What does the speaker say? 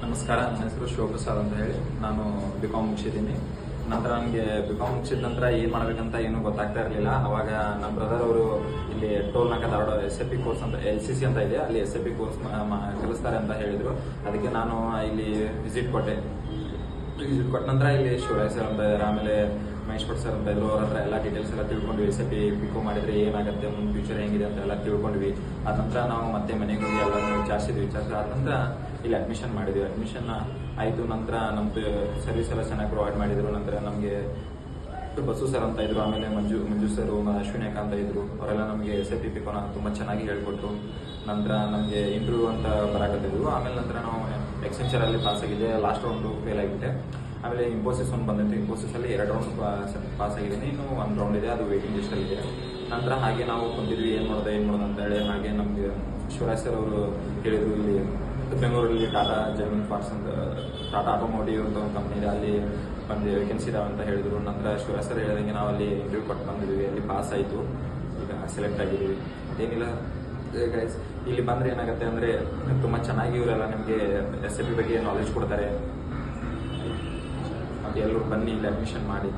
ನಮಸ್ಕಾರ, ನನ್ನ ಹೆಸರು ಶಿವಪ್ರಸಾದ್ ಅಂತ ಹೇಳಿ. ನಾನು BCom ಮುಗಿಸಿದ್ದೀನಿ. ನಂತರ ನನಗೆ BCom ಮುಗಿಸಿದ ನಂತರ ಏನು ಮಾಡಬೇಕಂತ ಏನೂ ಗೊತ್ತಾಗ್ತಾ ಇರಲಿಲ್ಲ. ಅವಾಗ ನಮ್ಮ ಬ್ರದರ್ ಅವರು ಇಲ್ಲಿ ಟೋಲ್ನಾಕ ಧಾರವಾಡ SAP ಕೋರ್ಸ್ ಅಂತ LCC ಅಂತ ಇದೆ, ಅಲ್ಲಿ SAP ಕೋರ್ಸ್ ಕಲಿಸ್ತಾರೆ ಅಂತ ಹೇಳಿದರು. ಅದಕ್ಕೆ ನಾನು ಇಲ್ಲಿ ವಿಸಿಟ್ ಕೊಟ್ಟೆ ನಂತರ ಇಲ್ಲಿ ಶಿವರಾಯ್ ಸರ್ ಅಂತ ಇದ್ದಾರೆ, ಆಮೇಲೆ ಮಹೇಶ್ ಭಟ್ ಸರ್ ಅಂತ ಇದ್ರು. ಅವ್ರ ಹತ್ರ ಎಲ್ಲ ಡೀಟೇಲ್ಸ್ ಎಲ್ಲ ತಿಳ್ಕೊಂಡ್ವಿ. SAP BCom ಮಾಡಿದ್ರೆ ಏನಾಗುತ್ತೆ, ಮುಂದೆ ಫ್ಯೂಚರ್ ಹೆಂಗಿದೆ ಅಂತ ಎಲ್ಲ ತಿಳ್ಕೊಂಡ್ವಿ. ಆದ ನಂತರ ನಾವು ಮತ್ತೆ ಮನೆಗೆ ಹೋಗಿ ಎಲ್ಲರೂ ವಿಚಾರಿಸಿದ ನಂತರ ಇಲ್ಲಿ ಅಡ್ಮಿಷನ್ ಮಾಡಿದ್ವಿ. ಅಡ್ಮಿಷನ್ ಆಯಿತು. ನಂತರ ನಮ್ದು ಸರ್ವಿಸ್ ಎಲ್ಲ ಚೆನ್ನಾಗಿ ಪ್ರೊವೈಡ್ ಮಾಡಿದ್ರು. ನಂತರ ನಮಗೆ ಬಸು ಸರ್ ಅಂತ ಇದ್ರು, ಆಮೇಲೆ ಮಂಜು ಸರ್, ಅಶ್ವಿನಿ ಅಕ್ಕ ಅಂತ ಇದ್ರು. ಅವರೆಲ್ಲ ನಮಗೆ SAP BCom ತುಂಬ ಚೆನ್ನಾಗಿ ಹೇಳ್ಕೊಟ್ರು. ನಂತರ ನಮಗೆ ಇಂಟರ್ವ್ಯೂ ಅಂತ ಬರಾಕತ್ತಿದ್ವು. ಆಮೇಲೆ ನಂತರ ನಾವು ಎಕ್ಸೆಂಚರಲ್ಲಿ ಪಾಸ್ ಆಗಿದೆ, ಲಾಸ್ಟ್ ರೌಂಡು ಫೇಲ್ ಆಗಿಬಿಟ್ಟೆ. ಆಮೇಲೆ ಇನ್ಫೋಸಿಸ್ ಒಂದು ಬಂದಿತ್ತು. ಇನ್ಫೋಸಿಸಲ್ಲಿ 2 ರೌಂಡ್ ಪಾಸ್ ಆಗಿದ್ದೀನಿ, ಇನ್ನೂ 1 ರೌಂಡ್ ಇದೆ, ಅದು ವೇಟಿಂಗ್ ಲಿಸ್ಟಲ್ಲಿದೆ. ನಂತರ ಹಾಗೆ ನಾವು ಕುಂತಿದ್ವಿ, ಏನು ಮಾಡೋದು ಅಂತ ಹೇಳಿ. ಹಾಗೆ ನಮಗೆ ಶಿವರಾಜ್ ಸರ್ ಅವರು ಹೇಳಿದರು, ಇಲ್ಲಿ ಬೆಂಗಳೂರಲ್ಲಿ ಟಾಟಾ ಜರ್ಮನ್ ಪಾರ್ಟ್ಸ್ ಅಂತ, ಟಾಟಾ ಆಟೋಮೋಟಿವ್ ಅಂತ ಒಂದು ಕಂಪ್ನಿ ಇದೆ, ಅಲ್ಲಿ ಬಂದು ವೇಕೆನ್ಸಿ ಇದಾವೆ ಅಂತ ಹೇಳಿದರು. ನಂತರ ಶಿವರಾಜ್ ಸರ್ ಹೇಳಿದಂಗೆ ನಾವು ಅಲ್ಲಿ ಇಂಟರ್ವ್ಯೂ ಕೊಟ್ಟು ಬಂದಿದ್ವಿ, ಅಲ್ಲಿ ಪಾಸ್ ಆಯಿತು, ಈಗ ಸೆಲೆಕ್ಟ್ ಆಗಿದ್ದೀವಿ. ಅದೇನಿಲ್ಲ ಗೈಸ್, ಇಲ್ಲಿ ಬಂದರೆ ಏನಾಗುತ್ತೆ ಅಂದರೆ ತುಂಬ ಚೆನ್ನಾಗಿ ಇವರೆಲ್ಲ ನಿಮಗೆ SAP ಬಗ್ಗೆ ನಾಲೆಜ್ ಕೊಡ್ತಾರೆ. ಮತ್ತು ಎಲ್ಲರೂ ಬನ್ನಿ, ಇಲ್ಲಿ ಅಡ್ಮಿಷನ್ ಮಾಡಿ.